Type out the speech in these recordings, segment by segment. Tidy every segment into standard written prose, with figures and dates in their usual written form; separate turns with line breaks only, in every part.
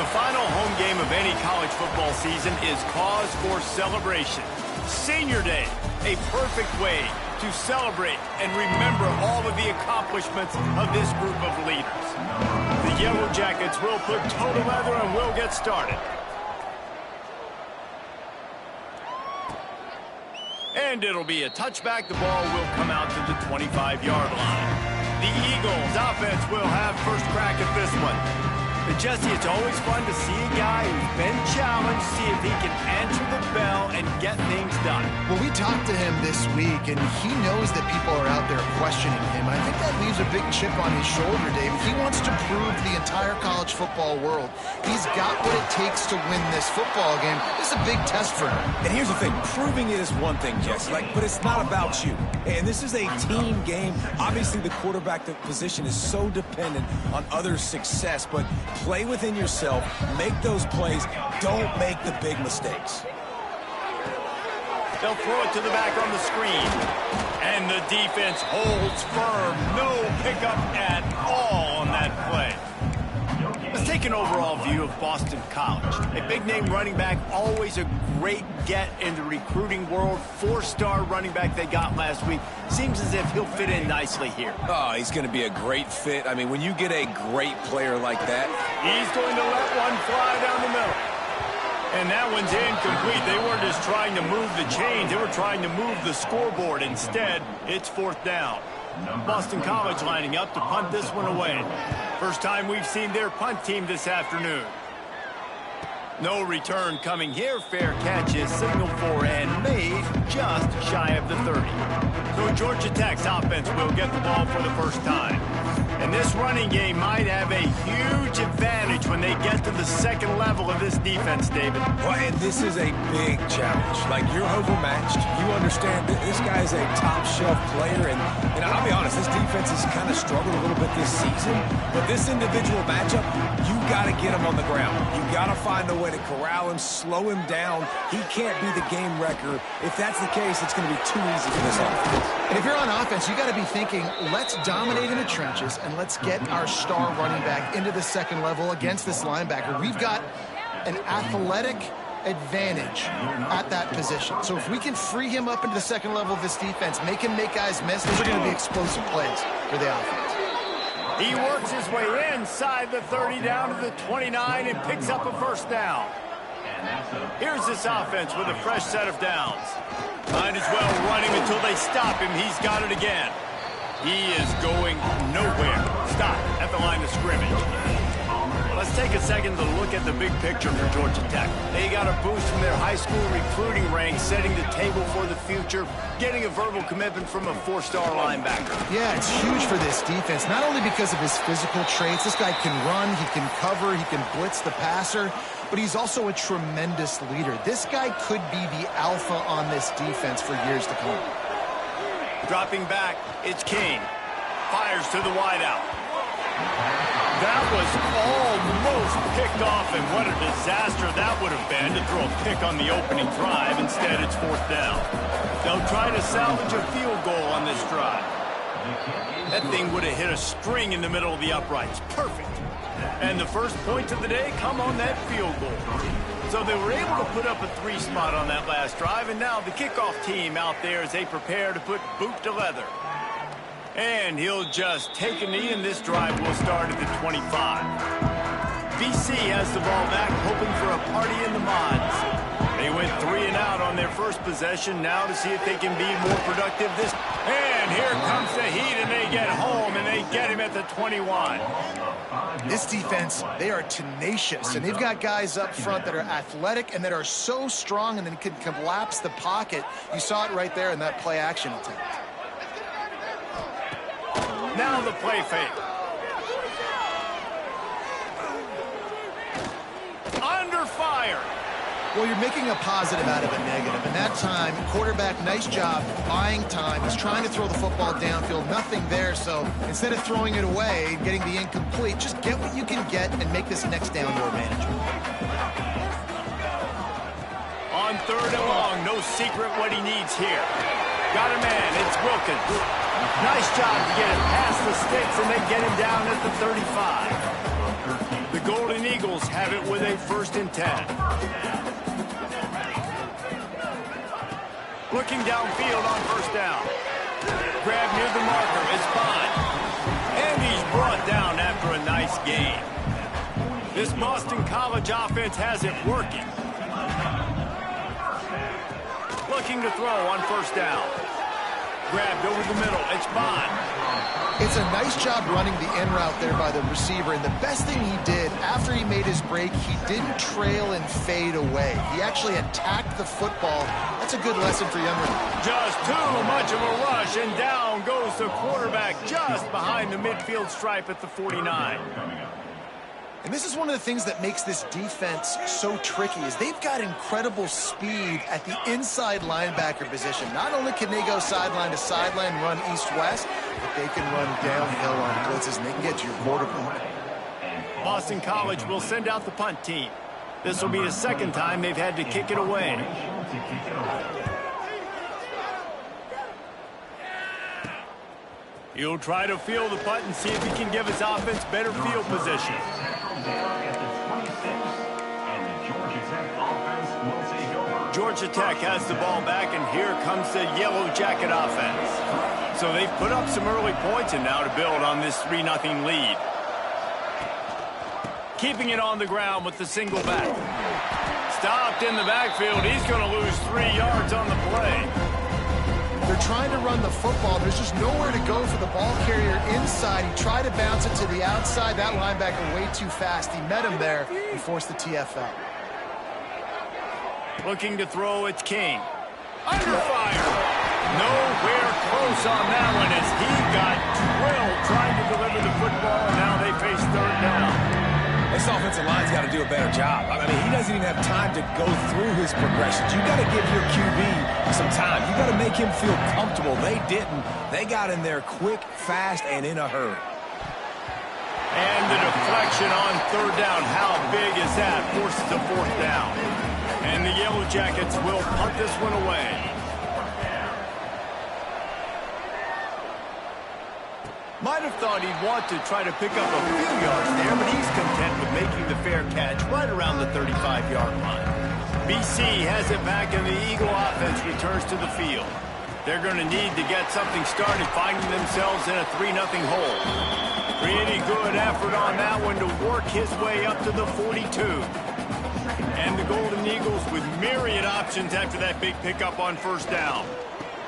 The final home game of any college football season is cause for celebration. Senior Day, a perfect way to celebrate and remember all of the accomplishments of this group of leaders. The Yellow Jackets will put toe to leather and will get started. And it'll be a touchback. The ball will come out to the 25-yard line. The Eagles offense will have first crack at this one. But Jesse, it's always fun to see a guy who's been challenged, see if he can answer the bell and get things done.
Well, we talked to him this week, and he knows that people are out there questioning him. I think that leaves a big chip on his shoulder, Dave. He wants to prove to the entire college football world he's got what it takes to win this football game. This is a big test for him.
And here's the thing. Proving it is one thing, Jesse, but it's not about you. And this is a team game. Obviously, the quarterback position is so dependent on others' success, but play within yourself, make those plays, don't make the big mistakes.
They'll throw it to the back on the screen. And the defense holds firm. No pickup at all on that play. Let's take an overall view of Boston College. A big-name running back, always a great get in the recruiting world. Four-star running back they got last week. Seems as if he'll fit in nicely here.
Oh, he's going to be a great fit. I mean, when you get a great player like that.
He's going to let one fly down the middle. And that one's incomplete. They weren't just trying to move the chains. They were trying to move the scoreboard. Instead, it's fourth down. Boston College lining up to punt this one away. First time we've seen their punt team this afternoon. No return coming here. Fair catch is signaled for and made just shy of the 30. So Georgia Tech's offense will get the ball for the first time. And this running game might have a huge advantage when they get to the second level of this defense, David.
Well, and this is a big challenge. Like, you're overmatched. You understand that this guy is a top-shelf player. And I'll be honest, this defense has kind of struggled a little bit this season. But this individual matchup, you got to get him on the ground. You got to find a way to corral him, slow him down. He can't be the game wrecker. If that's the case, it's going to be too easy for this offense.
And if you're on offense, you got to be thinking, let's dominate in the trenches and let's get our star running back into the second level against this linebacker. We've got an athletic advantage at that position. So if we can free him up into the second level of this defense, make him make guys miss, those are going to be explosive plays for the offense.
He works his way inside the 30 down to the 29 and picks up a first down. Here's this offense with a fresh set of downs. Might as well run him until they stop him. He's got it again. He is going nowhere. Stop at the line of scrimmage. Let's take a second to look at the big picture for Georgia Tech. They got a boost from their high school recruiting ranks, setting the table for the future, getting a verbal commitment from a four-star linebacker.
Yeah, it's huge for this defense, not only because of his physical traits. This guy can run, he can cover, he can blitz the passer, but he's also a tremendous leader. This guy could be the alpha on this defense for years to come.
Dropping back, it's Kane. Fires to the wideout. That was almost picked off, and what a disaster that would have been to throw a pick on the opening drive. Instead, it's fourth down. They'll try to salvage a field goal on this drive. That thing would have hit a string in the middle of the uprights. Perfect. And the first points of the day come on that field goal. So they were able to put up a 3-spot on that last drive, and now the kickoff team out there as they prepare to put boot to leather. And he'll just take a knee, and this drive will start at the 25. BC has the ball back, hoping for a party in the mods. They went 3 and out on their first possession, now to see if they can be more productive this. And here comes the heat, and they get home, and they get him at the 21.
This defense, they are tenacious, and they've got guys up front that are athletic and that are so strong and then can collapse the pocket. You saw it right there in that play action attempt.
Now the play fake. Under fire.
Well, you're making a positive out of a negative. And that time, quarterback, nice job buying time. He's trying to throw the football downfield. Nothing there. So instead of throwing it away, getting the incomplete, just get what you can get and make this next down more manageable.
On third and long, no secret what he needs here. Got a man. It's Wilkins. Nice job to get him past the sticks, and they get him down at the 35. The Golden Eagles have it with a 1st and 10. Looking downfield on 1st down. Grab near the marker. It's Bond. And he's brought down after a nice gain. This Boston College offense has it working. Looking to throw on 1st down. Grabbed over the middle. It's Bond.
It's a nice job running the in route there by the receiver, and the best thing he did after he made his break, he didn't trail and fade away. He actually attacked the football. That's a good lesson for younger.
Just too much of a rush, and down goes the quarterback just behind the midfield stripe at the 49.
And this is one of the things that makes this defense so tricky is they've got incredible speed at the inside linebacker position. Not only can they go sideline to sideline, run east-west, but they can run downhill on blitzes, and they can get to your quarterback.
Boston College will send out the punt team. This will be the 2nd time they've had to kick it away. He'll try to field the punt and see if he can give his offense better field position. Georgia Tech has the ball back, and here comes the Yellow Jacket offense. So they've put up some early points, and now to build on this 3-0 lead. Keeping it on the ground with the single back. Stopped in the backfield. He's going to lose 3 yards on the play.
They're trying to run the football. There's just nowhere to go for the ball carrier inside. He tried to bounce it to the outside. That linebacker way too fast. He met him there and forced the TFL.
Looking to throw, it's King. Under fire. Nowhere close on that one as he got drilled trying to deliver the football, and now they face 3rd down.
This offensive line's got to do a better job. I mean, he doesn't even have time to go through his progressions. You got to give your QB some time. You got to make him feel comfortable. They didn't. They got in there quick, fast, and in a hurry.
And the deflection on 3rd down. How big is that? Forces a 4th down. And the Yellow Jackets will punt this one away. Might have thought he'd want to try to pick up a few yards there, but he's content with making the fair catch right around the 35-yard line. BC has it back, and the Eagle offense returns to the field. They're going to need to get something started, finding themselves in a 3-0 hole. Pretty good effort on that one to work his way up to the 42. And the Golden Eagles with myriad options after that big pickup on 1st down.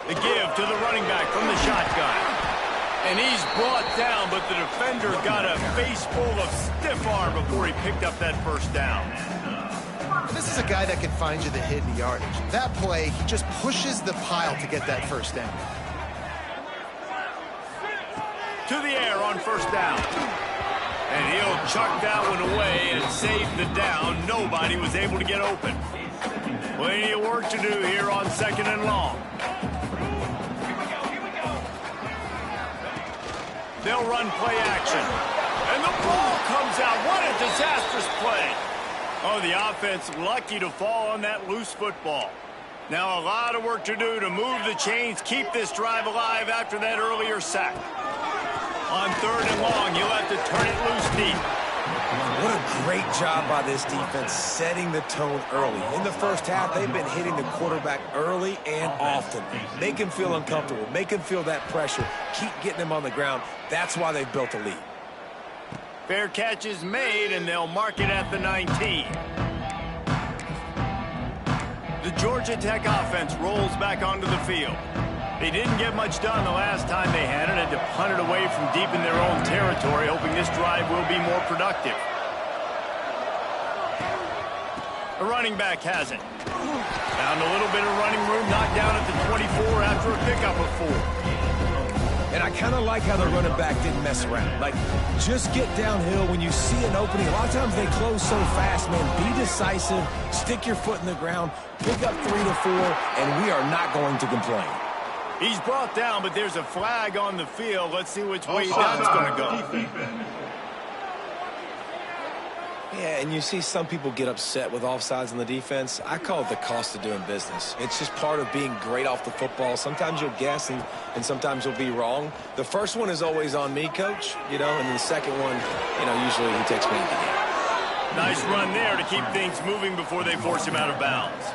The give to the running back from the shotgun. And he's brought down, but the defender got a face full of stiff arm before he picked up that 1st down.
This is a guy that can find you the hidden yardage. That play, he just pushes the pile to get that 1st down.
To the air on 1st down. And he'll chuck that one away and save the down. Nobody was able to get open. Plenty of work to do here on 2nd and long. They'll run play action. And the ball comes out. What a disastrous play. Oh, the offense lucky to fall on that loose football. Now a lot of work to do to move the chains, keep this drive alive after that earlier sack. On 3rd and long, you'll have to turn it loose deep.
What a great job by this defense setting the tone early. In the 1st half, they've been hitting the quarterback early and often. Make him feel uncomfortable. Make him feel that pressure. Keep getting him on the ground. That's why they've built a lead.
Fair catch is made, and they'll mark it at the 19. The Georgia Tech offense rolls back onto the field. They didn't get much done the last time they had it, had to punt it away from deep in their own territory, hoping this drive will be more productive. The running back has it. Found a little bit of running room, knocked down at the 24 after a pickup of 4.
And I kind of like how the running back didn't mess around. Like, just get downhill when you see an opening. A lot of times they close so fast, man. Be decisive, stick your foot in the ground, pick up 3 to 4, and we are not going to complain.
He's brought down, but there's a flag on the field. Let's see which way that's going to go.
Yeah, and you see some people get upset with offsides on the defense. I call it the cost of doing business. It's just part of being great off the football. Sometimes you'll guess and sometimes you'll be wrong. The first one is always on me, Coach, and then the second one, usually he takes me to the game.
Nice run there to keep things moving before they force him out of bounds.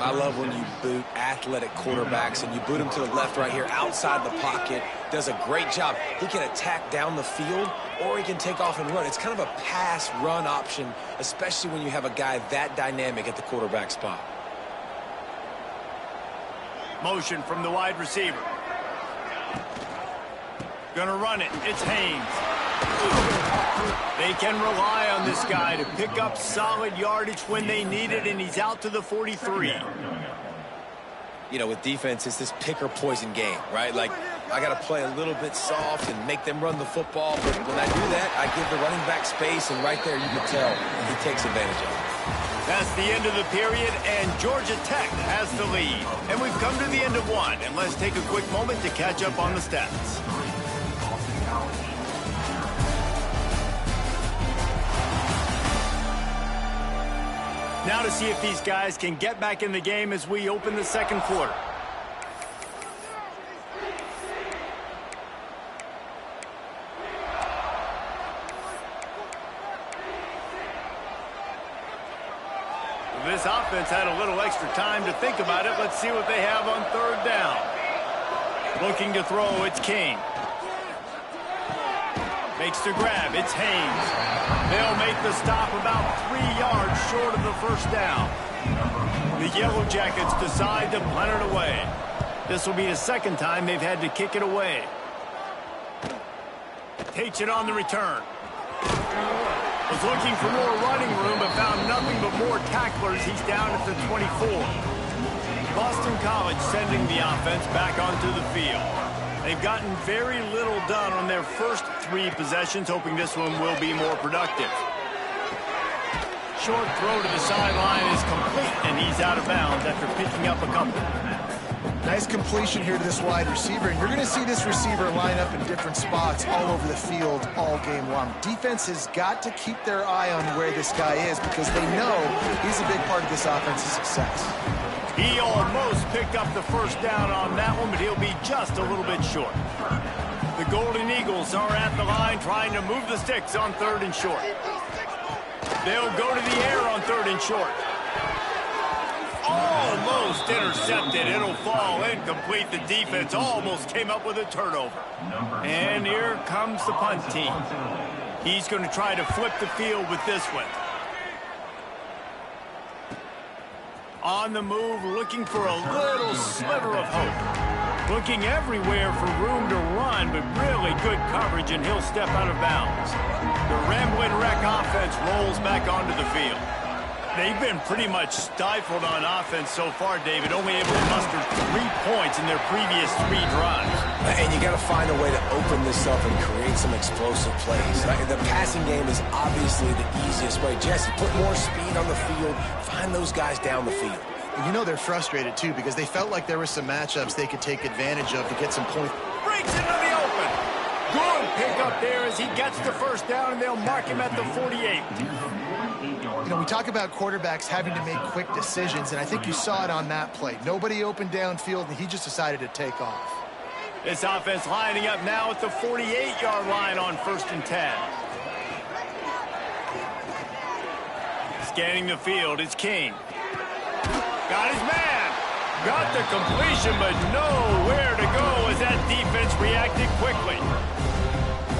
I love when you boot athletic quarterbacks and you boot him to the left right here outside the pocket. Does a great job. He can attack down the field or he can take off and run. It's kind of a pass-run option, especially when you have a guy that dynamic at the quarterback spot.
Motion from the wide receiver. Gonna run it. It's Haynes. They can rely on this guy to pick up solid yardage when they need it, and he's out to the 43.
You know, with defense, it's this pick-or-poison game, right? Like, I got to play a little bit soft and make them run the football, but when I do that, I give the running back space, and right there you can tell he takes advantage of it.
That's the end of the period, and Georgia Tech has the lead. And we've come to the end of one, and let's take a quick moment to catch up on the stats. Now to see if these guys can get back in the game as we open the second quarter. This offense had a little extra time to think about it. Let's see what they have on third down. Looking to throw, it's King. Makes the grab, it's Haynes. They'll make the stop about 3 yards short of the first down. The Yellow Jackets decide to punt it away. This will be the second time they've had to kick it away. Takes it on the return. Was looking for more running room, but found nothing but more tacklers. He's down at the 24. Boston College sending the offense back onto the field. They've gotten very little done on their first 3 possessions, hoping this one will be more productive. Short throw to the sideline is complete, and he's out of bounds after picking up a couple.
Nice completion here to this wide receiver, and you're going to see this receiver line up in different spots all over the field all game long. Defense has got to keep their eye on where this guy is because they know he's a big part of this offense's success.
He almost picked up the first down on that one, but he'll be just a little bit short. The Golden Eagles are at the line trying to move the sticks on third and short. They'll go to the air on third and short. Almost intercepted. It'll fall incomplete. The defense almost came up with a turnover. And here comes the punt team. He's going to try to flip the field with this one. On the move, looking for a little sliver of hope. Looking everywhere for room to run, but really good coverage, and he'll step out of bounds. The Ramblin' Wreck offense rolls back onto the field. They've been pretty much stifled on offense so far, David, only able to muster 3 points in their previous 3 drives.
And you got to find a way to open this up and create some explosive plays. The passing game is obviously the easiest way. Jesse, put more speed on the field. Find those guys down the field.
And you know they're frustrated, too, because they felt like there were some matchups they could take advantage of to get some points.
Breaks into the open. Good pick up there as he gets the first down, and they'll mark him at the 48.
You know, we talk about quarterbacks having to make quick decisions, and I think you saw it on that play. Nobody opened downfield, and he just decided to take off.
This offense lining up now at the 48-yard line on 1st and 10. Scanning the field, it's King. Got his man. Got the completion, but nowhere to go as that defense reacted quickly.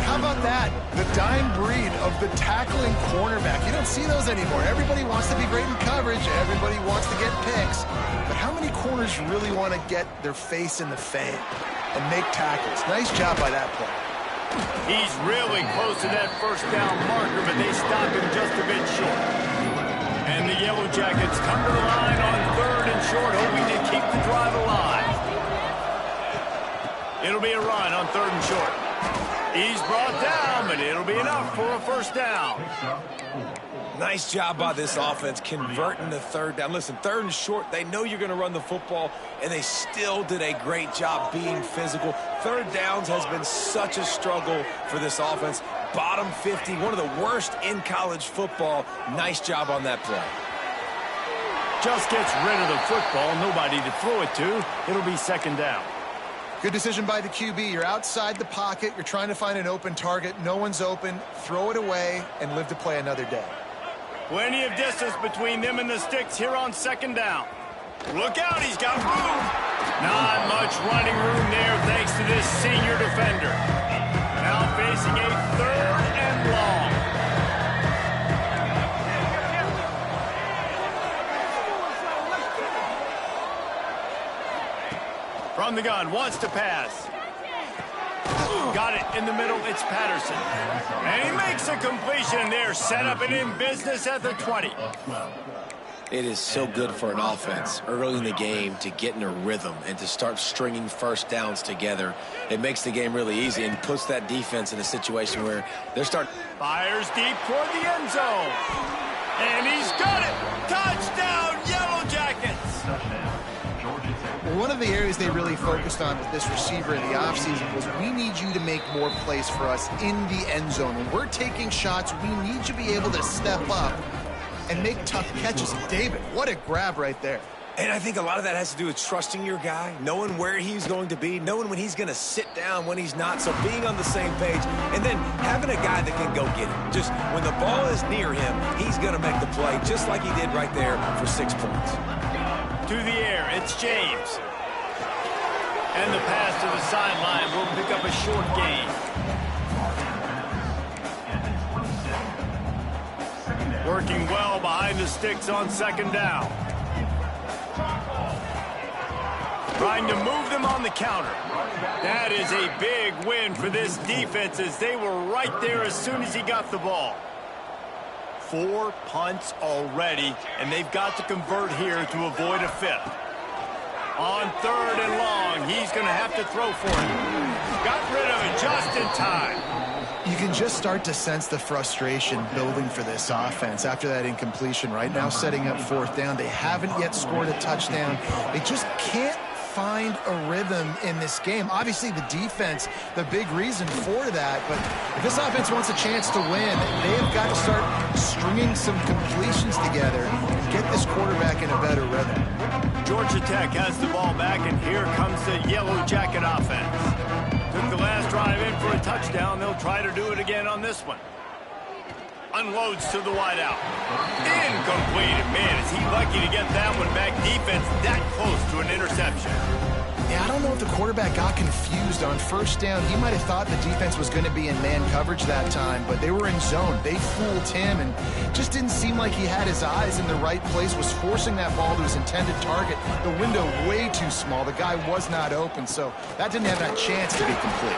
How about that? The dying breed of the tackling cornerback. You don't see those anymore. Everybody wants to be great in coverage. Everybody wants to get picks. But how many corners really want to get their face in the fan and make tackles? Nice job by that play.
He's really close to that first down marker, but they stop him just a bit short. And the Yellow Jackets come to the line on 3rd and short, hoping to keep the drive alive. It'll be a run on 3rd and short. He's brought down, but it'll be enough for a first down.
Nice job by this offense converting the 3rd down. Listen, 3rd and short, they know you're going to run the football, and they still did a great job being physical. 3rd downs has been such a struggle for this offense. Bottom 50, one of the worst in college football. Nice job on that play.
Just gets rid of the football, nobody to throw it to. It'll be 2nd down.
Good decision by the QB. You're outside the pocket. You're trying to find an open target. No one's open. Throw it away and live to play another day.
Plenty of distance between them and the sticks here on second down. Look out, he's got room. Not much running room there thanks to this senior defender. Now facing a 3rd and long. From the gun, wants to pass. Got it in the middle, it's Patterson. And he makes a completion there, set up and in business at the 20.
It is so good for an offense early in the game to get in a rhythm and to start stringing first downs together. It makes the game really easy and puts that defense in a situation where they're starting.
Fires deep toward the end zone. And he's got it. Touchdown, Yellow Jackets.
One of the areas they really focused on with this receiver in the offseason was we need you to make more plays for us in the end zone. When we're taking shots, we need you to be able to step up and make tough catches. David, what a grab right there.
And I think a lot of that has to do with trusting your guy, knowing where he's going to be, knowing when he's going to sit down, when he's not, so being on the same page, and then having a guy that can go get it. Just when the ball is near him, he's going to make the play, just like he did right there for 6 points.
To the air, it's James. And the pass to the sideline will pick up a short gain. Working well behind the sticks on second down. Trying to move them on the counter. That is a big win for this defense as they were right there as soon as he got the ball. 4 punts already, and they've got to convert here to avoid a 5th. On 3rd and long, he's going to have to throw for it. Got rid of it just in time.
You can just start to sense the frustration building for this offense after that incompletion. Right now, setting up 4th down. They haven't yet scored a touchdown. They just can't find a rhythm in this game. Obviously, the defense, the big reason for that, but if this offense wants a chance to win, they have got to start stringing some completions together and get this quarterback in a better rhythm.
Georgia Tech has the ball back, and here comes the Yellow Jacket offense. Took the last drive in for a touchdown. They'll try to do it again on this one. Unloads to the wideout. Incomplete. Man, is he lucky to get that one back. Defense that close to an interception.
Yeah, I don't know if the quarterback got confused on 1st down. He might have thought the defense was going to be in man coverage that time, but they were in zone. They fooled him and just didn't seem like he had his eyes in the right place, was forcing that ball to his intended target. The window way too small. The guy was not open, so that didn't have that chance to be complete.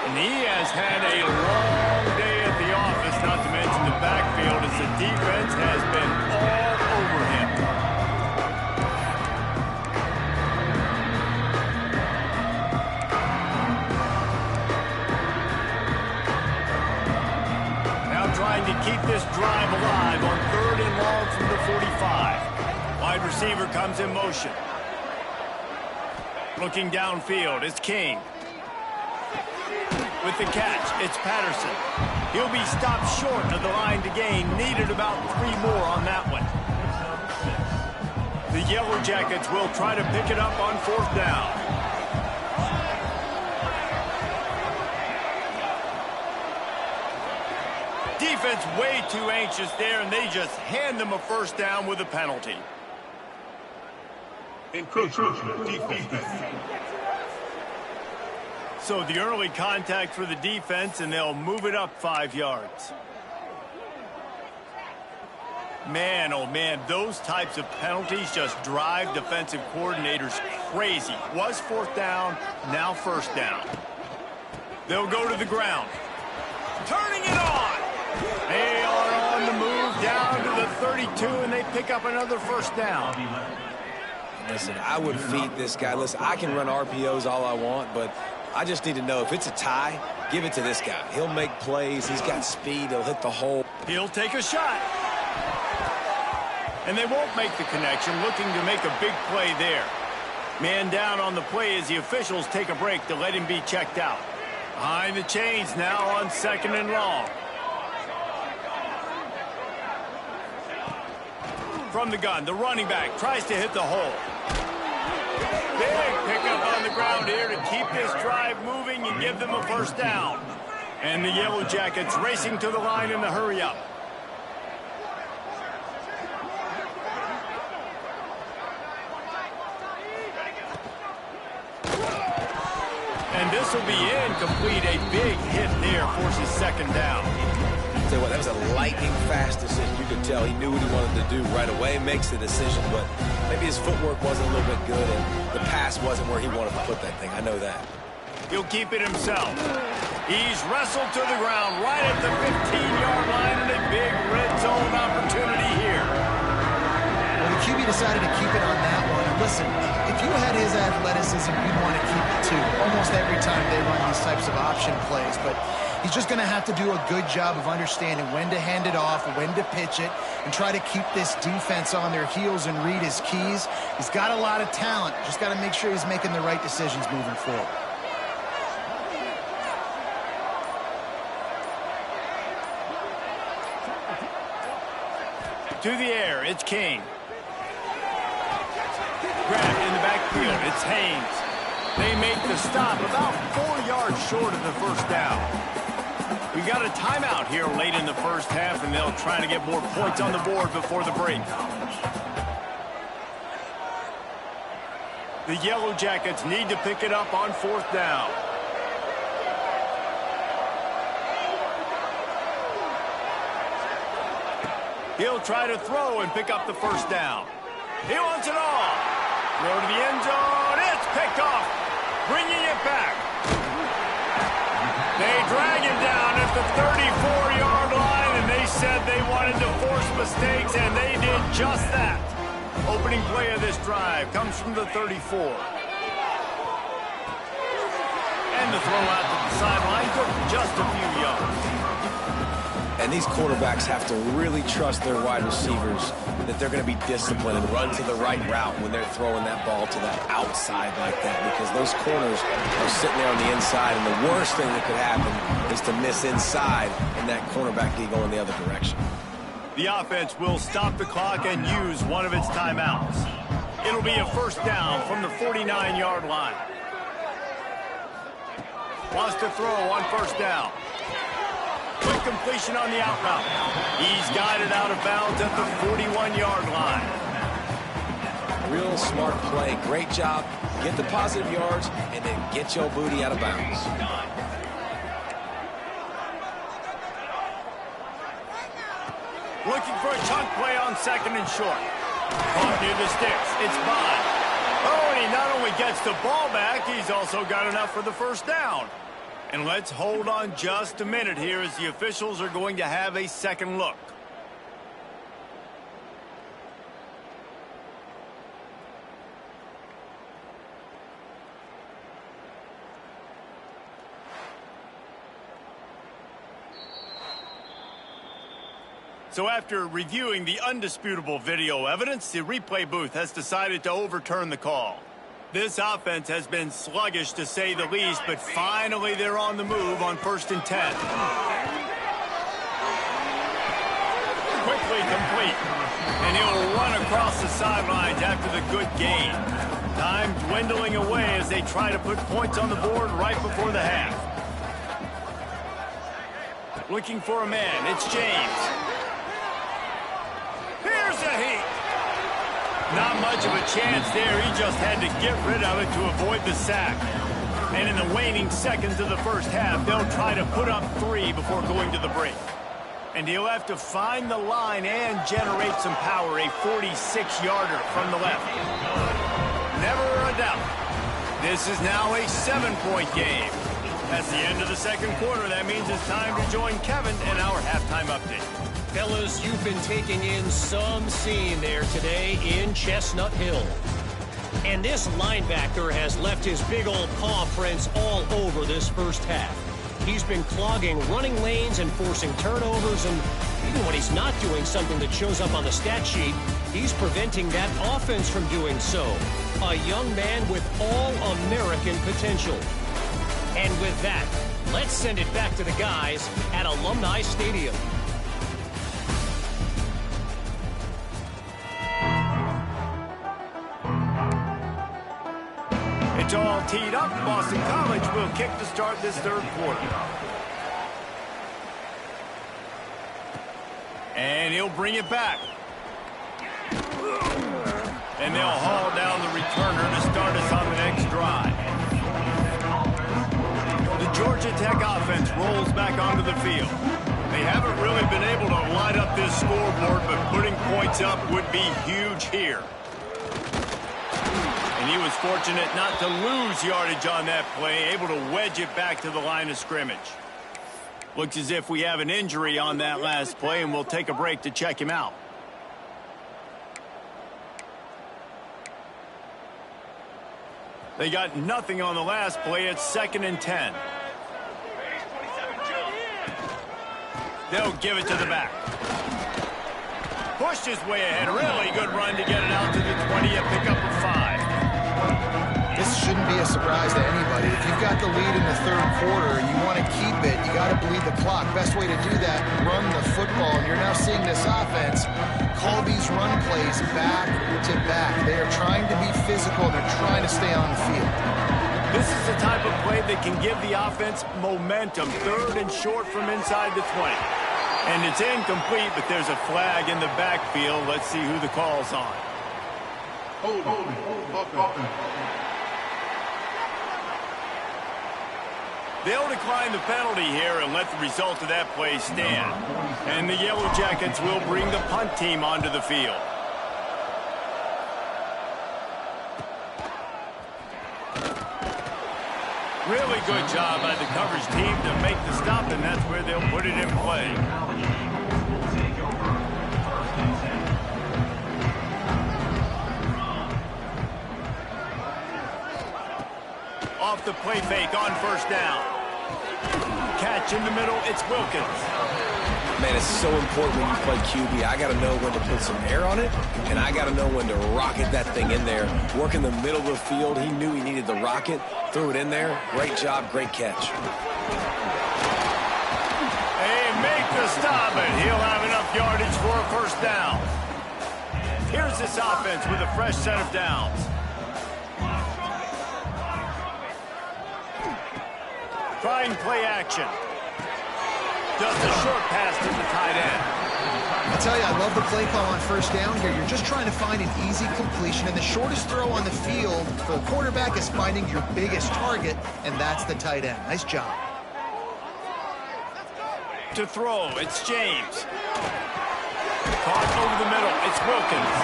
And he has had a long day at the office, not to mention the backfield, as the defense has been all over him. Now trying to keep this drive alive on 3rd and long from the 45. Wide receiver comes in motion. Looking downfield, it's King. With the catch, it's Patterson. He'll be stopped short of the line to gain. Needed about 3 more on that one. The Yellow Jackets will try to pick it up on 4th down. Defense way too anxious there, and they just hand them a 1st down with a penalty.
Encroachment defense.
So the early contact for the defense, and they'll move it up 5 yards. Man, oh man, those types of penalties just drive defensive coordinators crazy. Was 4th down, now 1st down. They'll go to the ground. Turning it on. They are on the move down to the 32, and they pick up another 1st down.
Listen, I would feed this guy. Listen, I can run RPOs all I want, but I just need to know if it's a tie, give it to this guy. He'll make plays. He's got speed. He'll hit the hole.
He'll take a shot. And they won't make the connection, looking to make a big play there. Man down on the play as the officials take a break to let him be checked out. Behind the chains now on 2nd and long. From the gun, the running back tries to hit the hole. Big pickup on the ground here to keep this drive moving and give them a 1st down. And the Yellow Jackets racing to the line in the hurry up. And this will be incomplete. A big hit there forces second down.
Tell you what, that was a lightning-fast decision. You could tell he knew what he wanted to do right away, makes the decision, but maybe his footwork wasn't a little bit good, and the pass wasn't where he wanted to put that thing. I know that.
He'll keep it himself. He's wrestled to the ground right at the 15-yard line, and a big red zone opportunity here.
Well, the QB decided to keep it on that one. And listen, if you had his athleticism, you'd want to keep it too. Almost every time they run these types of option plays, but he's just going to have to do a good job of understanding when to hand it off, when to pitch it, and try to keep this defense on their heels and read his keys. He's got a lot of talent. Just got to make sure he's making the right decisions moving forward.
To the air, it's King. Grabbed in the backfield, it's Haynes. They make the stop about 4 yards short of the first down. We've got a timeout here late in the first half, and they'll try to get more points on the board before the break. The Yellow Jackets need to pick it up on fourth down. He'll try to throw and pick up the first down. He wants it all. Throw to the end zone. It's picked off. Bringing it back. They drag him down at the 34-yard line, and they said they wanted to force mistakes, and they did just that. Opening play of this drive comes from the 34. And the throw out to the sideline took just a few yards.
And these quarterbacks have to really trust their wide receivers that they're going to be disciplined and run to the right route when they're throwing that ball to that outside like that, because those corners are sitting there on the inside, and the worst thing that could happen is to miss inside and that cornerback be going the other direction.
The offense will stop the clock and use one of its timeouts. It'll be a first down from the 49-yard line. Wants to throw on first down. Quick completion on the out route. He's guided out of bounds at the 41-yard line.
Real smart play. Great job. Get the positive yards and then get your booty out of bounds.
Looking for a chunk play on second and short. Caught near the sticks. It's Bond. Oh, and he not only gets the ball back, he's also got enough for the first down. And let's hold on just a minute here as the officials are going to have a second look. So after reviewing the undisputable video evidence, the replay booth has decided to overturn the call. This offense has been sluggish, to say the least, but finally they're on the move on 1st and 10. Quickly complete. And he'll run across the sidelines after the good gain. Time dwindling away as they try to put points on the board right before the half. Looking for a man. It's James. Here's a heat. Not much of a chance there. He just had to get rid of it to avoid the sack. And in the waning seconds of the first half, they'll try to put up 3 before going to the break. And he'll have to find the line and generate some power. A 46-yarder from the left. Never a doubt. This is now a 7-point game. That's the end of the second quarter. That means it's time to join Kevin in our halftime update.
Fellas, you've been taking in some scene there today in Chestnut Hill. And this linebacker has left his big old paw prints all over this first half. He's been clogging running lanes and forcing turnovers, and even when he's not doing something that shows up on the stat sheet, he's preventing that offense from doing so. A young man with all-American potential. And with that, let's send it back to the guys at Alumni Stadium.
It's all teed up. Boston College will kick to start this third quarter. And he'll bring it back. And they'll haul down the returner to start us on the next drive. rolls back onto the field. They haven't really been able to light up this scoreboard, but putting points up would be huge here. And he was fortunate not to lose yardage on that play, able to wedge it back to the line of scrimmage. Looks as if we have an injury on that last play, and we'll take a break to check him out. They got nothing on the last play. It's 2nd and 10. They'll give it to the back. Pushed his way ahead. Really good run to get it out to the 20, a pickup of 5.
This shouldn't be a surprise to anybody. If you've got the lead in the third quarter and you want to keep it, you got to bleed the clock. Best way to do that, run the football. And you're now seeing this offense call these run plays back to back. They are trying to be physical. They're trying to stay on the field.
This is the type of play that can give the offense momentum. 3rd and short from inside the 20. And it's incomplete, but there's a flag in the backfield. Let's see who the call's on. They'll decline the penalty here and let the result of that play stand. And the Yellow Jackets will bring the punt team onto the field. Really good job by the coverage team to make the stop, and that's where they'll put it in play. Off the play fake on 1st down. Catch in the middle, it's Wilkins.
Man, it's so important when you play QB. I got to know when to put some air on it, and I got to know when to rocket that thing in there. Work in the middle of the field. He knew he needed the rocket. Threw it in there. Great job, great catch.
They make the stop, and he'll have enough yardage for a 1st down. Here's this offense with a fresh set of downs. Trying play action. Just a short pass to the tight end.
I tell you, I love the play call on 1st down here. You're just trying to find an easy completion, and the shortest throw on the field for the quarterback is finding your biggest target, and that's the tight end. Nice job.
To throw, it's James. Caught over the middle, it's Wilkins.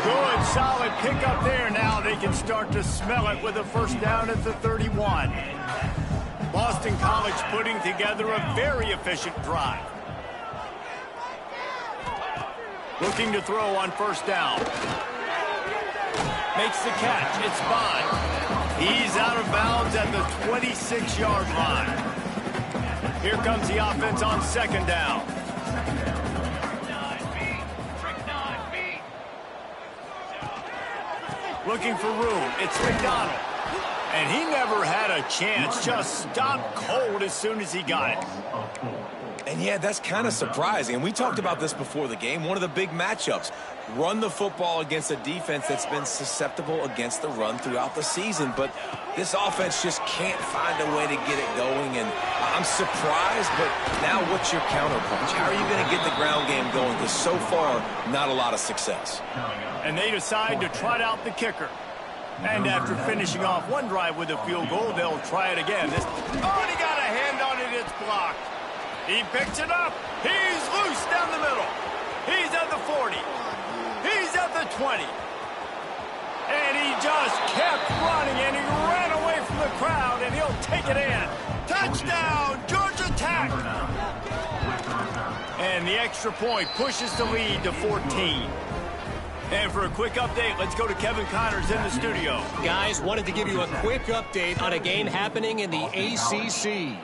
Good, solid pickup there. Now they can start to smell it with a 1st down at the 31. Boston College putting together a very efficient drive. Looking to throw on 1st down. Makes the catch. It's Bond. He's out of bounds at the 26-yard line. Here comes the offense on 2nd down. Looking for room. It's McDonald. And he never had a chance. Just stopped cold as soon as he got it.
And yeah, that's kind of surprising. And we talked about this before the game. One of the big matchups. Run the football against a defense that's been susceptible against the run throughout the season. But this offense just can't find a way to get it going. And I'm surprised, but now what's your counterpunch? How are you going to get the ground game going? Because so far, not a lot of success.
And they decide to trot out the kicker. And after finishing off one drive with a field goal, they'll try it again. Oh, and he got a hand on it. It's blocked. He picks it up. He's loose down the middle. He's at the 40. He's at the 20. And he just kept running, and he ran away from the crowd, and he'll take it in. Touchdown, Georgia Tech. And the extra point pushes the lead to 14. And for a quick update, let's go to Kevin Connors in the studio.
Guys, wanted to give you a quick update on a game happening in the ACC.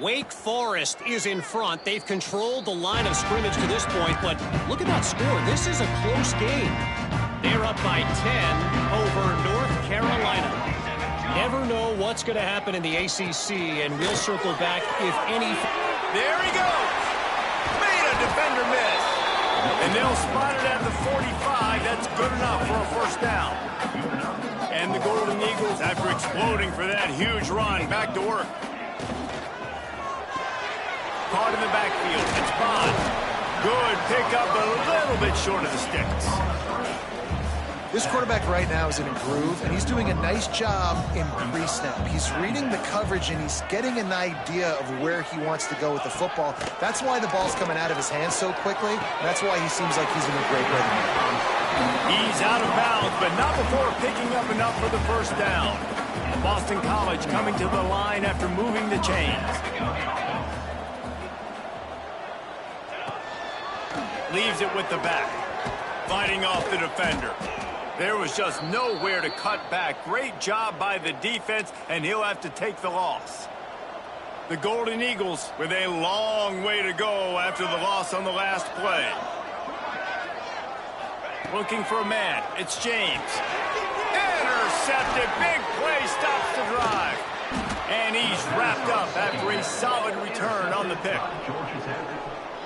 Wake Forest is in front. They've controlled the line of scrimmage to this point, but look at that score. This is a close game. They're up by 10 over North Carolina. Never know what's going to happen in the ACC, and we'll circle back if any.
There he goes. Made a defender miss. And they'll spot it at the 45. That's good enough for a 1st down. And the Golden Eagles, after exploding for that huge run, back to work. Caught in the backfield. It's Bond. Good pickup, but a little bit short of the sticks.
This quarterback right now is in a groove, and he's doing a nice job in pre-snap. He's reading the coverage, and he's getting an idea of where he wants to go with the football. That's why the ball's coming out of his hands so quickly. That's why he seems like he's in a great rhythm.
He's out of bounds, but not before picking up enough for the first down. Boston College coming to the line after moving the chains. Leaves it with the back. Fighting off the defender. There was just nowhere to cut back. Great job by the defense, and he'll have to take the loss. The Golden Eagles with a long way to go after the loss on the last play. Looking for a man. It's James. Intercepted. Big play stops the drive. And he's wrapped up after a solid return on the pick.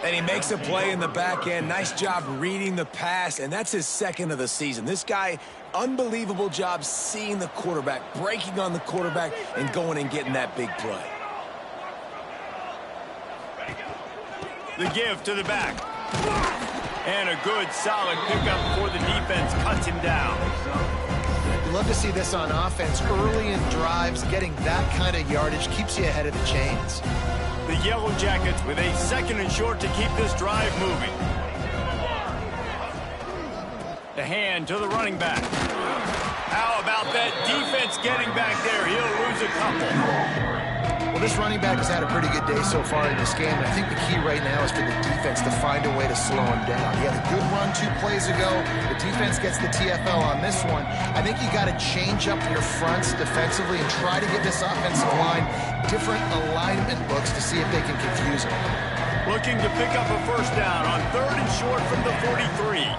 And he makes a play in the back end. Nice job reading the pass, and that's his second of the season. This guy, unbelievable job seeing the quarterback, breaking on the quarterback, and going and getting that big play.
The give to the back. And a good, solid pickup before the defense cuts him down.
You love to see this on offense. Early in drives, getting that kind of yardage keeps you ahead of the chains.
The Yellow Jackets with a second and short to keep this drive moving. The hand to the running back. How about that defense getting back there? He'll lose a couple.
Well, this running back has had a pretty good day so far in this game, and I think the key right now is for the defense to find a way to slow him down. He had a good run 2 plays ago. The defense gets the TFL on this one. I think you got to change up your fronts defensively and try to give this offensive line different alignment looks to see if they can confuse him.
Looking to pick up a first down on 3rd and short from the 43.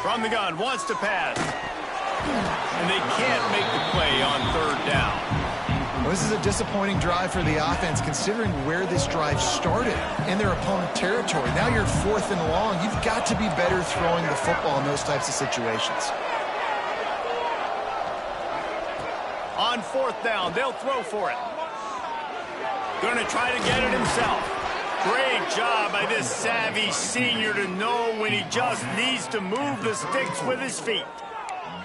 From the gun, wants to pass. And they can't make the play on 3rd down.
Well, this is a disappointing drive for the offense, considering where this drive started in their opponent territory. Now you're 4th and long. You've got to be better throwing the football in those types of situations.
On 4th down, they'll throw for it. Going to try to get it himself. Great job by this savvy senior to know when he just needs to move the sticks with his feet.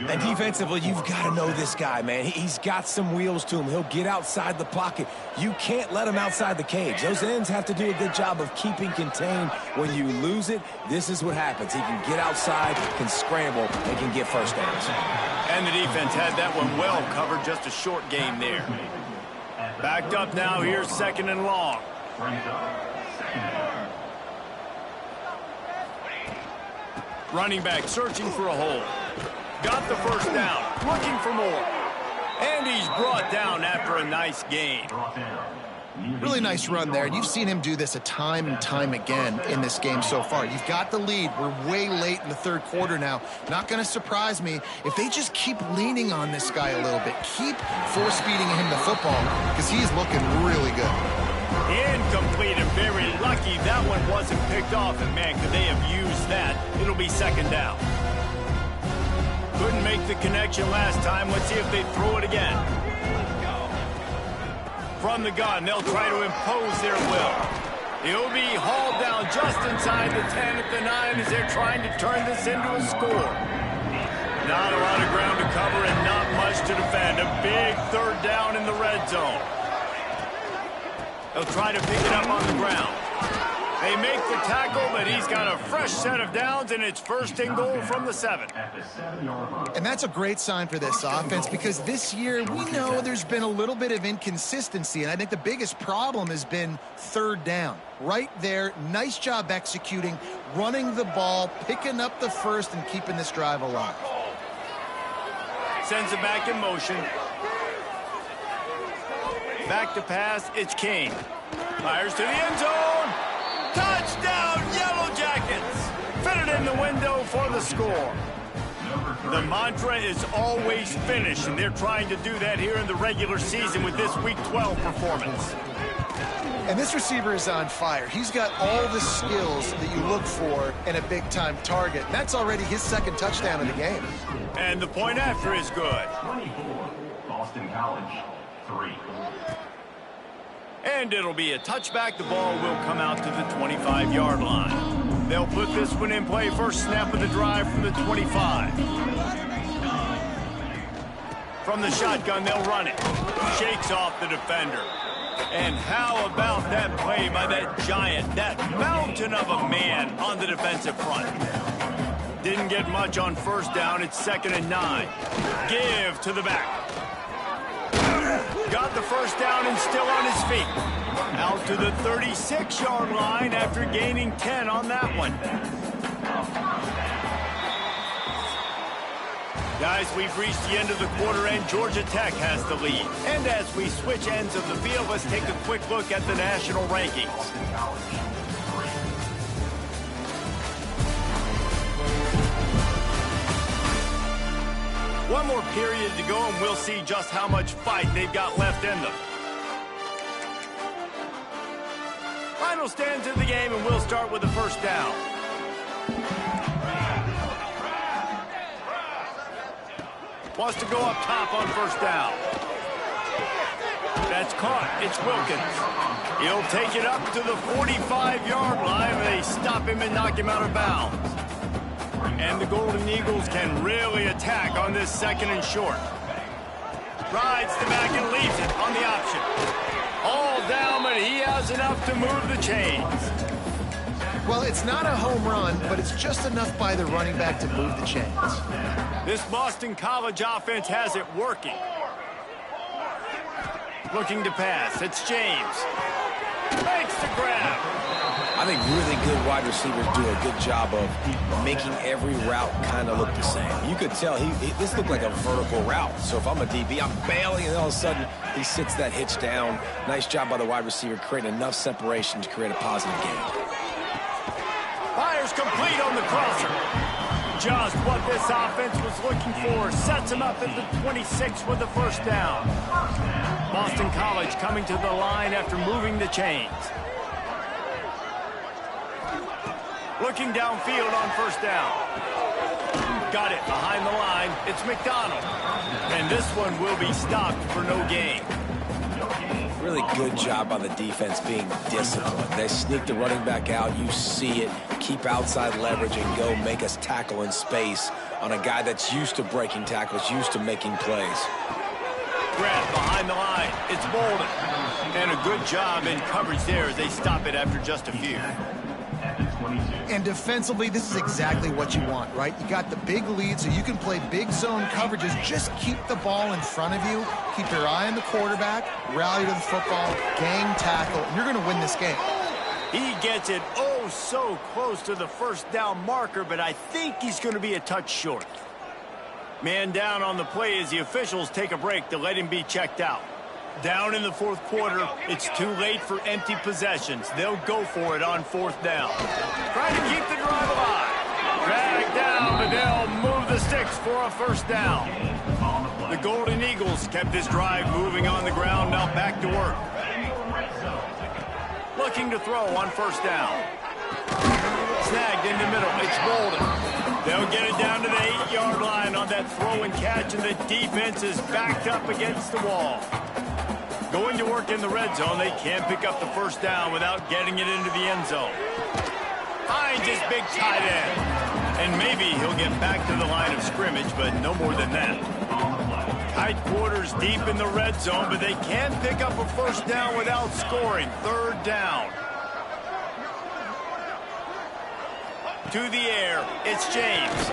And defensively, you've got to know this guy, man. He's got some wheels to him. He'll get outside the pocket. You can't let him outside the cage. Those ends have to do a good job of keeping contained. When you lose it, this is what happens. He can get outside, can scramble, and can get first downs.
And the defense had that one well covered. Just a short gain there. Backed up now. Here's 2nd and long. Running back searching for a hole. Got the first down, looking for more. And he's brought down after a nice gain.
Really nice run there, and you've seen him do this a time and time again in this game so far. You've got the lead. We're way late in the 3rd quarter now. Not going to surprise me if they just keep leaning on this guy a little bit. Keep force-feeding him the football, because he's looking really good.
Incomplete and very lucky that one wasn't picked off. And, man, could they have used that? It'll be 2nd down. Couldn't make the connection last time. Let's see if they throw it again. From the gun, they'll try to impose their will. He'll be hauled down just inside the 10 at the 9 as they're trying to turn this into a score. Not a lot of ground to cover and not much to defend. A big 3rd down in the red zone. They'll try to pick it up on the ground. They make the tackle, but he's got a fresh set of downs, and it's 1st and goal from the 7.
And that's a great sign for this offense, because this year we know there's been a little bit of inconsistency, and I think the biggest problem has been 3rd down. Right there, nice job executing, running the ball, picking up the first, and keeping this drive alive.
Sends it back in motion. Back to pass, it's King. Fires to the end zone. Touchdown, Yellow Jackets! Fitted in the window for the score. The mantra is always finish, and they're trying to do that here in the regular season with this Week 12 performance.
And this receiver is on fire. He's got all the skills that you look for in a big-time target. That's already his 2nd touchdown of the game.
And the point after is good.
24, Boston College, 3.
And it'll be a touchback. The ball will come out to the 25-yard line. They'll put this one in play. First snap of the drive from the 25. From the shotgun, they'll run it. Shakes off the defender. And how about that play by that giant, that mountain of a man on the defensive front? Didn't get much on first down. It's 2nd and 9. Give to the back. Got the first down and still on his feet. Out to the 36-yard line after gaining 10 on that one. Guys, we've reached the end of the quarter, and Georgia Tech has the lead. And as we switch ends of the field, let's take a quick look at the national rankings. One more period to go, and we'll see just how much fight they've got left in them. Final stands of the game, and we'll start with the first down. Wants to go up top on first down. That's caught. It's Wilkins. He'll take it up to the 45-yard line. They stop him and knock him out of bounds. And the Golden Eagles can really attack on this 2nd and short. Rides the back and leaves it on the option. All down, but he has enough to move the chains.
Well, it's not a home run, but it's just enough by the running back to move the chains.
This Boston College offense has it working. Looking to pass. It's James. Makes the grab.
I think really good wide receivers do a good job of making every route kind of look the same. You could tell this looked like a vertical route. So if I'm a DB, I'm bailing, and all of a sudden he sits that hitch down. Nice job by the wide receiver creating enough separation to create a positive gain.
Fires complete on the crosser. Just what this offense was looking for. Sets him up at the 26 with the first down. Boston College coming to the line after moving the chains. Looking downfield on first down. Got it behind the line. It's McDonald. And this one will be stopped for no gain.
Really good job by the defense being disciplined. They sneak the running back out. You see it. Keep outside leverage and go make us tackle in space on a guy that's used to breaking tackles, used to making plays.
Grab behind the line. It's Bolden. And a good job in coverage there as they stop it after just a few.
And defensively, this is exactly what you want, right? You got the big lead, so you can play big zone coverages. Just keep the ball in front of you. Keep your eye on the quarterback. Rally to the football. Gang tackle. And you're going to win this game.
He gets it oh so close to the first down marker, but I think he's going to be a touch short. Man down on the play as the officials take a break to let him be checked out. Down in the 4th quarter, it's too late for empty possessions. They'll go for it on 4th down. Trying to keep the drive alive. Dragged down, but they'll move the sticks for a first down. The Golden Eagles kept this drive moving on the ground, now back to work. Looking to throw on first down. Snagged in the middle, it's Bolden. They'll get it down to the 8-yard line on that throw and catch, and the defense is backed up against the wall. Going to work in the red zone, they can't pick up the first down without getting it into the end zone. Finds his big tight end. And maybe he'll get back to the line of scrimmage, but no more than that. Tight quarters deep in the red zone, but they can't pick up a first down without scoring. 3rd down. To the air, it's James.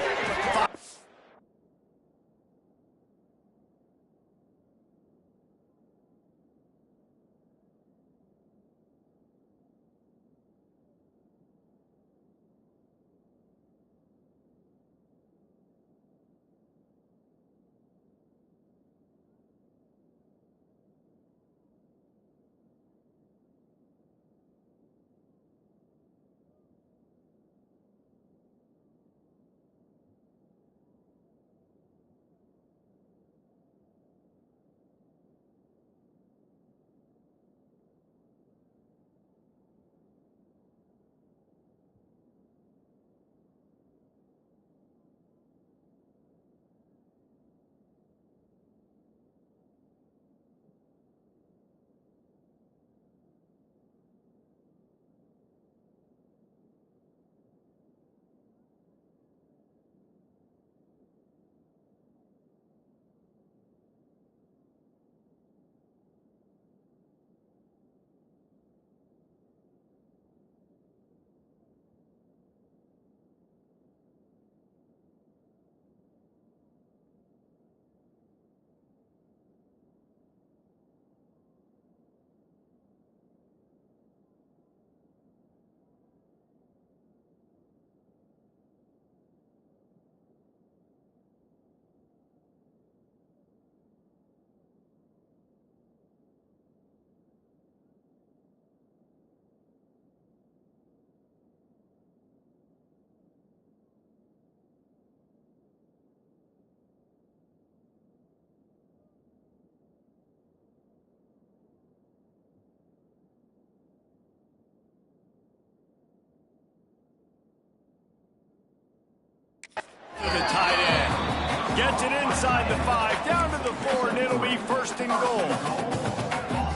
The tight end gets it inside the 5, down to the 4, and it'll be first and goal.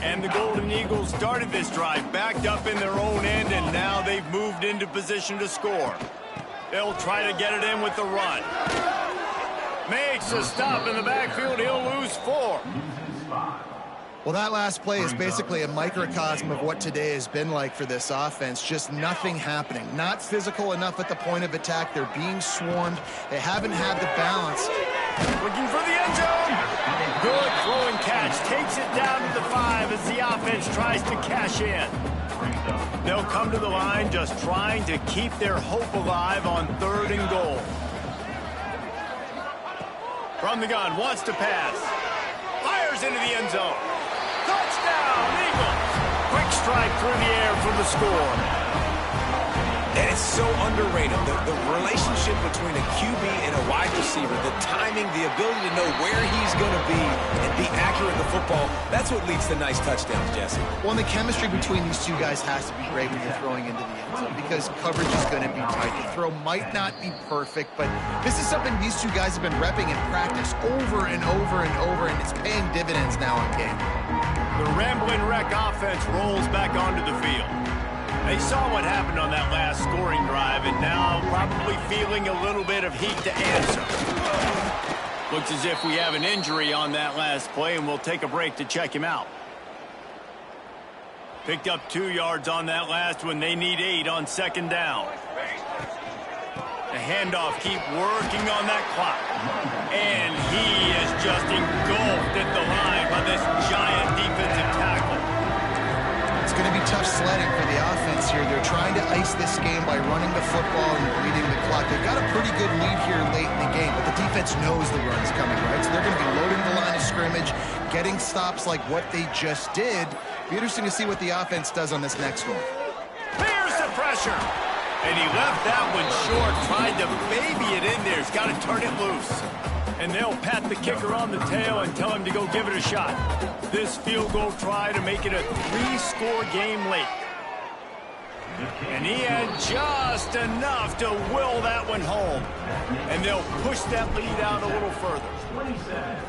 And the Golden Eagles started this drive backed up in their own end, and now they've moved into position to score. They'll try to get it in with the run. Makes a stop in the backfield. He'll lose 4.
Well, that last play is basically a microcosm of what today has been like for this offense. Just nothing happening. Not physical enough at the point of attack. They're being swarmed. They haven't had the balance.
Looking for the end zone. Good throwing catch. Takes it down to the 5 as the offense tries to cash in. They'll come to the line just trying to keep their hope alive on 3rd and goal. From the gun, wants to pass. Fires into the end zone. Touchdown, Eagles! Quick strike through the air for the score.
And it's so underrated. The relationship between a QB and a wide receiver, the timing, the ability to know where he's going to be and be accurate with the football, that's what leads to nice touchdowns, Jesse.
Well, and the chemistry between these two guys has to be great when you're throwing into the end zone because coverage is going to be tight. The throw might not be perfect, but this is something these two guys have been repping in practice over and over and over, and it's paying dividends now in game.
The Ramblin' Wreck offense rolls back onto the field. They saw what happened on that last scoring drive, and now probably feeling a little bit of heat to answer. Looks as if we have an injury on that last play, and we'll take a break to check him out. Picked up 2 yards on that last one. They need 8 on 2nd down. The handoff, keep working on that clock. And he is just engulfed at the line by this giant defensive tackle.
It's going to be tough sledding for the offense here. They're trying to ice this game by running the football and bleeding the clock. They've got a pretty good lead here late in the game, but the defense knows the run's coming, right? So they're going to be loading the line of scrimmage, getting stops like what they just did. Be interesting to see what the offense does on this next one.
Here's the pressure. And he left that one short, tried to baby it in there. He's got to turn it loose. And they'll pat the kicker on the tail and tell him to go give it a shot. This field goal try to make it a 3-score game late. And he had just enough to will that one home. And they'll push that lead out a little further.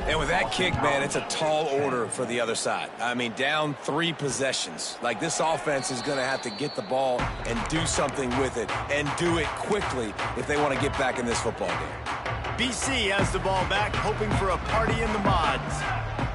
And with that kick, man, it's a tall order for the other side. I mean, down 3 possessions. Like, this offense is going to have to get the ball and do something with it, and do it quickly if they want to get back in this football game.
BC has the ball back, hoping for a party in the mods.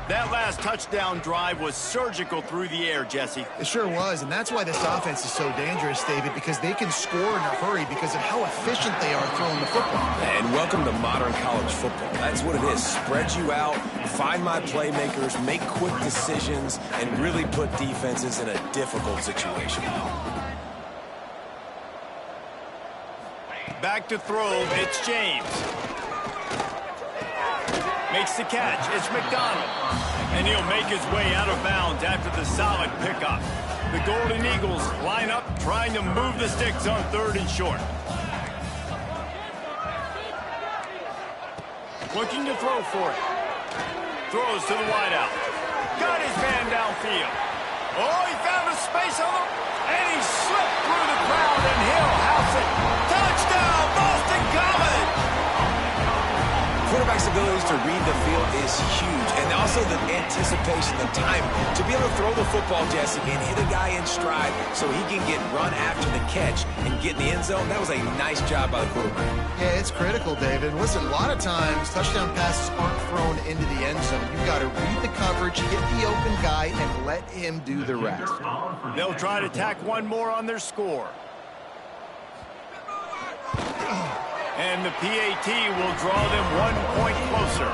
That last touchdown drive was surgical through the air, Jesse.
It sure was, and that's why this offense is so dangerous, David, because they can score in a hurry because of how efficient they are throwing the football.
And welcome to modern college football. That's what it is. Spread you out, find my playmakers, make quick decisions, and really put defenses in a difficult situation.
Back to throw, it's James. Makes the catch, it's McDonald. And he'll make his way out of bounds after the solid pickup. The Golden Eagles line up, trying to move the sticks on 3rd and short. Looking to throw for it. Throws to the wideout. Got his man downfield. Oh, he found a space on him. And he slipped through the crowd, and he'll house it. Touchdown, Boston College!
Quarterback's abilities to read the field is huge, and also the anticipation, the time to be able to throw the football, Jesse, and hit a guy in stride so he can get run after the catch and get in the end zone. That was a nice job by the quarterback.
Yeah, it's critical, David. Listen, a lot of times touchdown passes aren't thrown into the end zone. You've got to read the coverage, hit the open guy, and let him do the rest.
They'll try to tack one more on their score. And the PAT will draw them 1 point closer.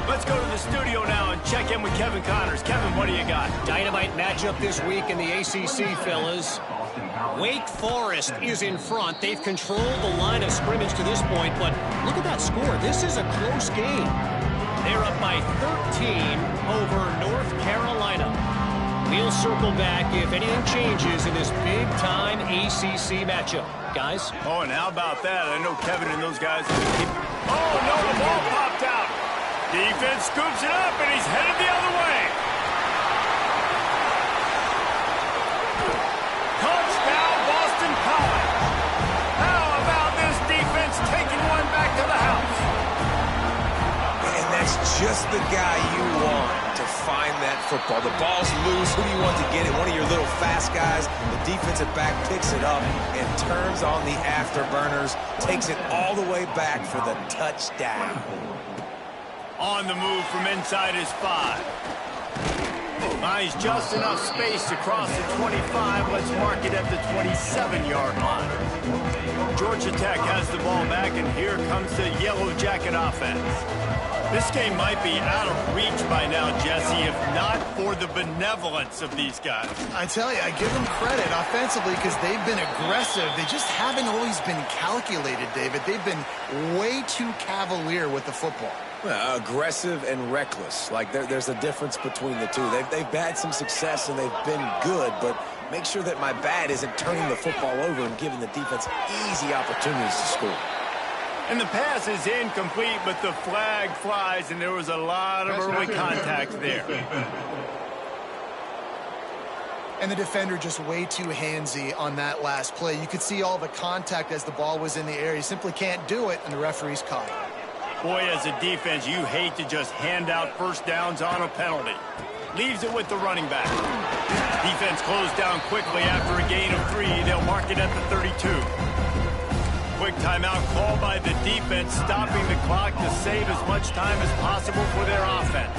Let's go to the studio now and check in with Kevin Connors. Kevin, what do you got?
Dynamite matchup this week in the ACC, fellas. Wake Forest is in front. They've controlled the line of scrimmage to this point, but look at that score. This is a close game. They're up by 13 over North Carolina. We'll circle back if anything changes in this big-time ACC matchup. Guys?
Oh, and how about that? I know Kevin and those guys. Oh, no, the ball popped out. Defense scoops it up, and he's headed the other way. Touchdown, Boston College. How about this defense taking one back to the house?
football. The ball's loose. Who do you want to get it? One of your little fast guys. The defensive back picks it up and turns on the afterburners, takes it all the way back for the touchdown.
On the move from inside his 5. Buys just enough space to cross the 25. Let's mark it at the 27-yard line. Georgia Tech has the ball back, and here comes the Yellow Jacket offense. This game might be out of reach by now, Jesse, if not for the benevolence of these guys.
I tell you, I give them credit offensively because they've been aggressive. They just haven't always been calculated, David. They've been way too cavalier with the football.
Well, aggressive and reckless. Like, there's a difference between the two. They've had some success and they've been good, but make sure that my bat isn't turning the football over and giving the defense easy opportunities to score.
And the pass is incomplete, but the flag flies, and there was a lot of early contact there.
And the defender just way too handsy on that last play. You could see all the contact as the ball was in the air. He simply can't do it, and the referee's caught it.
Boy, as a defense, you hate to just hand out first downs on a penalty. Leaves it with the running back. Defense closed down quickly after a gain of 3. They'll mark it at the 32. Quick timeout called by the defense, stopping the clock to save as much time as possible for their offense.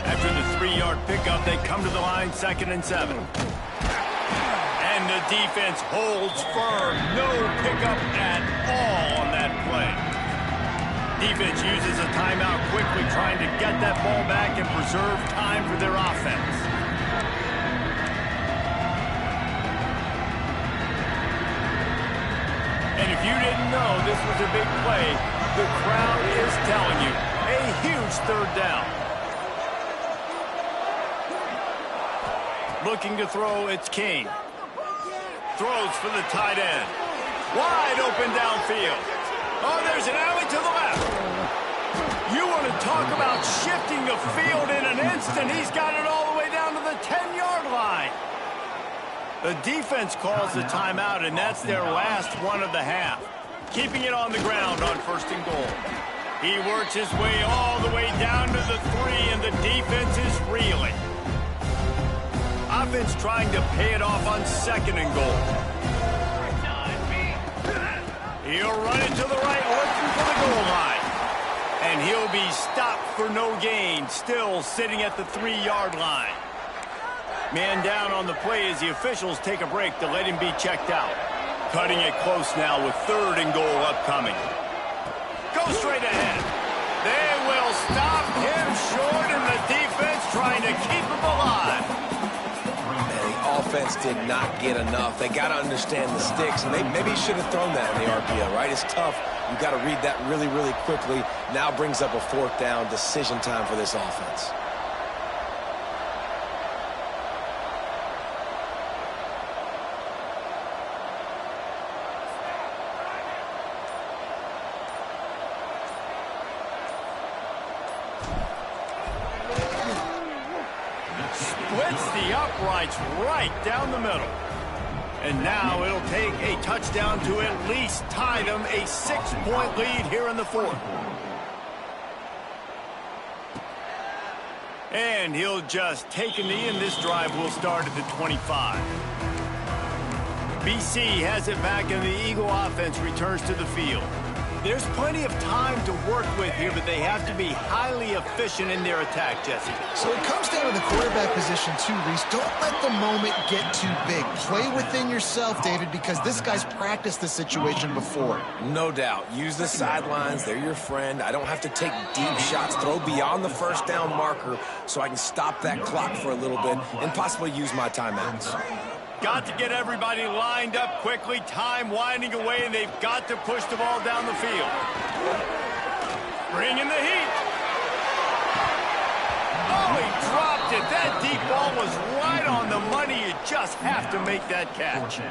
After the 3-yard pickup, they come to the line, 2nd and 7. And the defense holds firm. No pickup at all on that play. Defense uses a timeout quickly, trying to get that ball back and preserve time for their offense. And if you didn't know this was a big play, the crowd is telling you. A huge 3rd down. Looking to throw, it's King. Throws for the tight end. Wide open downfield. Oh, there's an alley to the left. You want to talk about shifting the field in an instant. He's got it all the way down to the 10-yard line. The defense calls the timeout, and that's their last one of the half. Keeping it on the ground on 1st and goal. He works his way all the way down to the 3, and the defense is reeling. Offense trying to pay it off on 2nd and goal. He'll run it to the right, looking for the goal line. And he'll be stopped for no gain, still sitting at the 3-yard line. Man down on the play as the officials take a break to let him be checked out. Cutting it close now with 3rd and goal upcoming. Go straight ahead. They will stop him short, and the defense trying to keep him alive.
The offense did not get enough. They got to understand the sticks, and maybe he should have thrown that in the RPO, right? It's tough. You got to read that really, really quickly. Now brings up a 4th down, decision time for this offense.
Splits the uprights right down the middle. And now it'll take a touchdown to at least tie them a 6-point lead here in the 4th. And he'll just take a knee, and this drive will start at the 25. BC has it back, and the Eagle offense returns to the field. There's plenty of time to work with here, but they have to be highly efficient in their attack, Jesse.
So it comes down to the quarterback position too, Reese. Don't let the moment get too big. Play within yourself, David, because this guy's practiced this situation before.
No doubt. Use the sidelines. They're your friend. I don't have to take deep shots, throw beyond the 1st down marker so I can stop that clock for a little bit and possibly use my timeouts.
Got to get everybody lined up quickly. Time winding away, and they've got to push the ball down the field. Bring in the heat. Oh, he dropped it. That deep ball was right on the money. You just have to make that catch.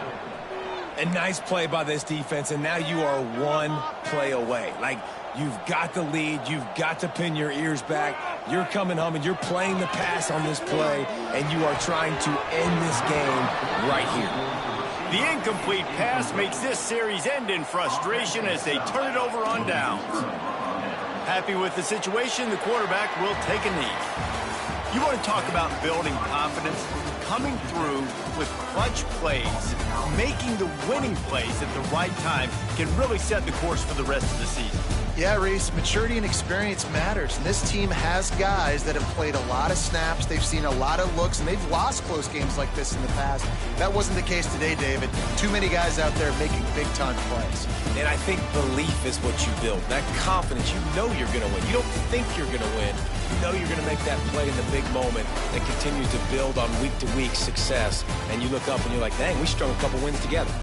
A nice play by this defense, and now you are 1 play away. Like, you've got the lead. You've got to pin your ears back. You're coming home, and you're playing the pass on this play, and you are trying to end this game right here.
The incomplete pass makes this series end in frustration as they turn it over on downs. Happy with the situation, the quarterback will take a knee. You want to talk about building confidence? Coming through with clutch plays, making the winning plays at the right time can really set the course for the rest of the season.
Yeah, Reese, maturity and experience matters. And this team has guys that have played a lot of snaps. They've seen a lot of looks, and they've lost close games like this in the past. That wasn't the case today, David. Too many guys out there making big-time plays.
And I think belief is what you build. That confidence, you know you're going to win. You don't think you're going to win. You know you're going to make that play in the big moment that continues to build on week-to-week success. And you look up and you're like, dang, we strung a couple wins together.